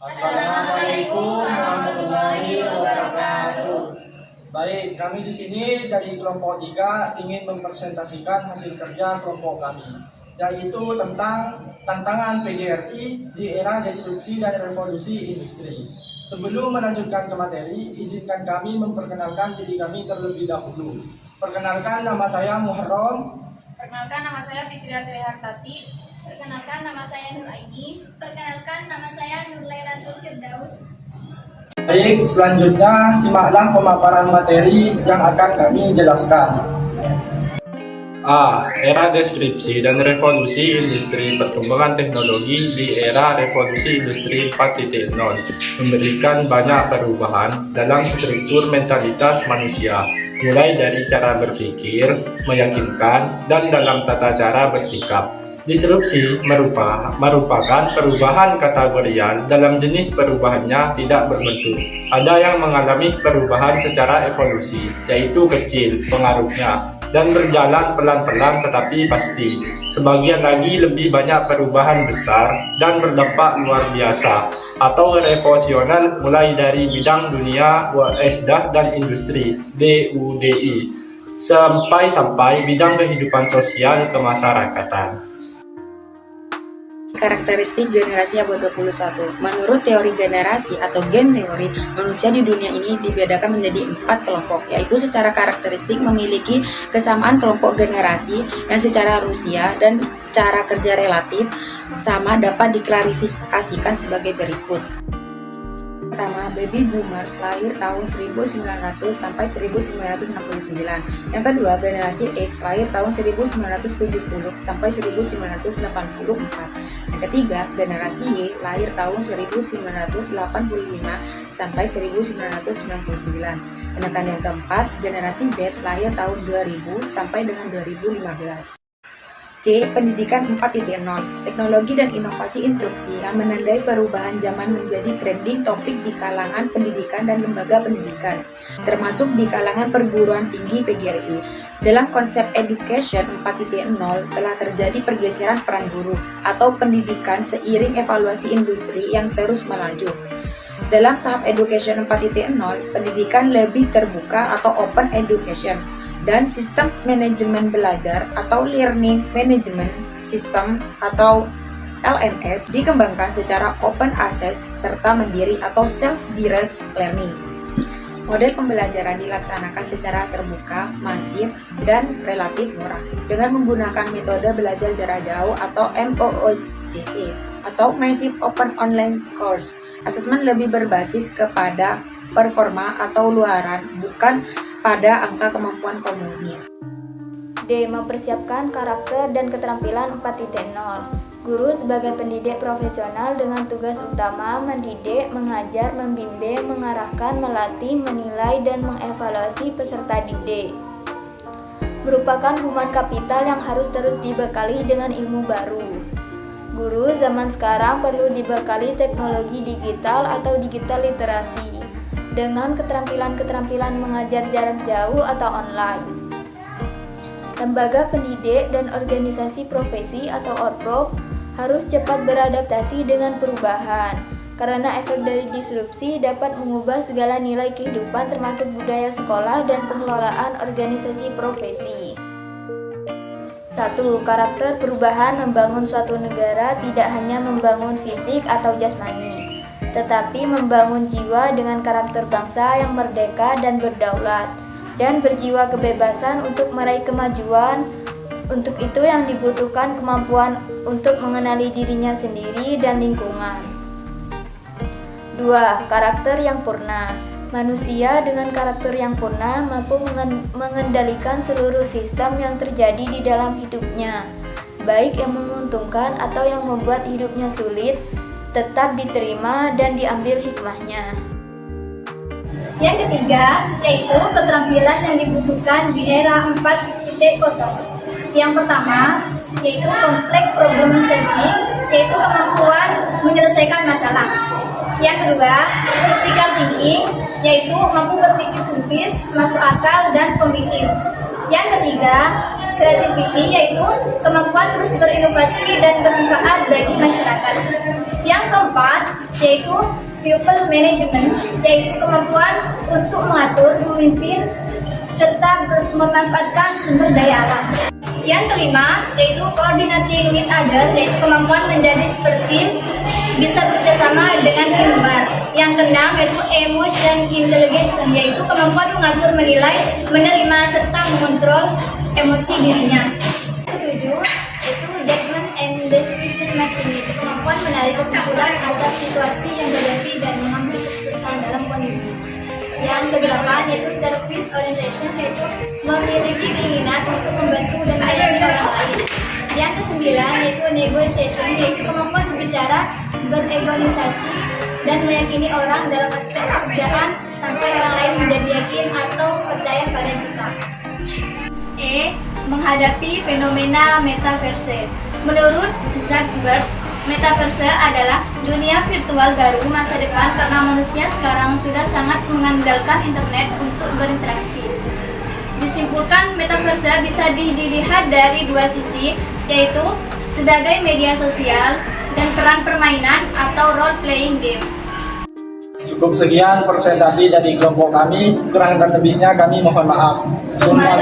Assalamualaikum warahmatullahi wabarakatuh. Baik, kami di sini dari kelompok 3 ingin mempresentasikan hasil kerja kelompok kami, yaitu tentang tantangan PGRI di era disrupsi dan revolusi industri. Sebelum melanjutkan ke materi, izinkan kami memperkenalkan diri kami terlebih dahulu. Perkenalkan, nama saya Muharram. Perkenalkan, nama saya Fitriatri Hartati. Perkenalkan, nama saya Nur Aini. Perkenalkan, nama saya Nur Lailatul Firdaus. Baik, selanjutnya simaklah pemaparan materi yang akan kami jelaskan. A. Era deskripsi dan revolusi industri. Perkembangan teknologi di era revolusi industri 4.0 memberikan banyak perubahan dalam struktur mentalitas manusia, mulai dari cara berpikir, meyakinkan, dan dalam tata cara bersikap. Disrupsi merupakan perubahan kategorial. Dalam jenis perubahannya tidak berbentuk. Ada yang mengalami perubahan secara evolusi, yaitu kecil pengaruhnya dan berjalan pelan-pelan tetapi pasti. Sebagian lagi lebih banyak perubahan besar dan berdampak luar biasa atau revolusioner, mulai dari bidang dunia WSDA dan industri DUDI sampai bidang kehidupan sosial kemasyarakatan. Karakteristik generasi abad 21. Menurut teori generasi atau gen teori, manusia di dunia ini dibedakan menjadi 4 kelompok, yaitu secara karakteristik memiliki kesamaan kelompok generasi yang secara usia dan cara kerja relatif sama dapat diklarifikasikan sebagai berikut. Pertama, baby boomers lahir tahun 1900 sampai 1969. Yang kedua, generasi X lahir tahun 1970 sampai 1984. Yang ketiga, generasi Y lahir tahun 1985 sampai 1999. Sedangkan yang keempat, generasi Z lahir tahun 2000 sampai dengan 2015. C. Pendidikan 4.0. Teknologi dan inovasi instruksi yang menandai perubahan zaman menjadi trending topik di kalangan pendidikan dan lembaga pendidikan, termasuk di kalangan perguruan tinggi PGRI. Dalam konsep education 4.0 telah terjadi pergeseran peran guru atau pendidikan seiring evaluasi industri yang terus melaju. Dalam tahap education 4.0, pendidikan lebih terbuka atau open education, dan sistem manajemen belajar atau learning management system atau LMS dikembangkan secara open access serta mandiri atau self-directed learning. Model pembelajaran dilaksanakan secara terbuka, masif, dan relatif murah dengan menggunakan metode belajar jarak jauh atau MOOC atau Massive Open Online Course. Asesmen lebih berbasis kepada performa atau luaran, bukan pada angka kemampuan kognitif. D. Mempersiapkan karakter dan keterampilan 4.0. Guru sebagai pendidik profesional dengan tugas utama mendidik, mengajar, membimbing, mengarahkan, melatih, menilai, dan mengevaluasi peserta didik. Merupakan human kapital yang harus terus dibekali dengan ilmu baru. Guru zaman sekarang perlu dibekali teknologi digital atau digital literasi dengan keterampilan-keterampilan mengajar jarak jauh atau online. Lembaga pendidik dan organisasi profesi atau ORPROF harus cepat beradaptasi dengan perubahan, karena efek dari disrupsi dapat mengubah segala nilai kehidupan termasuk budaya sekolah dan pengelolaan organisasi profesi. 1. Karakter perubahan membangun suatu negara tidak hanya membangun fisik atau jasmani, tetapi membangun jiwa dengan karakter bangsa yang merdeka dan berdaulat, dan berjiwa kebebasan untuk meraih kemajuan. Untuk itu yang dibutuhkan kemampuan untuk mengenali dirinya sendiri dan lingkungan. 2. Karakter yang purna. Manusia dengan karakter yang purna mampu mengendalikan seluruh sistem yang terjadi di dalam hidupnya, baik yang menguntungkan atau yang membuat hidupnya sulit, tetap diterima dan diambil hikmahnya. Yang ketiga, yaitu keterampilan yang dibutuhkan di era 4.0. Yang pertama, yaitu complex problem solving, yaitu kemampuan menyelesaikan masalah. Yang kedua, critical thinking, yaitu mampu berpikir kritis, masuk akal, dan pemikir. Yang ketiga, creativity, yaitu kemampuan terus berinovasi dan bermanfaat bagi masyarakat. Yang keempat, yaitu people management, yaitu kemampuan untuk mengatur, memimpin, serta memanfaatkan sumber daya alam. Yang kelima, yaitu coordinating with others, yaitu kemampuan menjadi seperti bisa bekerjasama dengan teamwork. Yang keenam, yaitu emotion intelligence, yaitu kemampuan mengatur, menilai, menerima, serta mengontrol emosi dirinya. Yang ketujuh, yaitu judgment and decision making, yaitu kemampuan menarik kesimpulan atas situasi yang terjadi dan mengambil keputusan dalam kondisi. Yang kedelapan, yaitu service orientation, yaitu memiliki keinginan untuk membantu dan melayani orang lain. Yang kesembilan, yaitu negotiation, yaitu kemampuan berbicara, berorganisasi, dan meyakini orang dalam aspek pekerjaan sampai orang lain menjadi yakin atau percaya pada kita. E. Menghadapi fenomena metaverse. Menurut Zuckerberg, metaverse adalah dunia virtual baru masa depan karena manusia sekarang sudah sangat mengandalkan internet untuk berinteraksi. Disimpulkan, metaverse bisa dilihat dari dua sisi, yaitu sebagai media sosial dan peran permainan atau role-playing game. Cukup sekian presentasi dari kelompok kami, kurang dan lebihnya kami mohon maaf. Selamat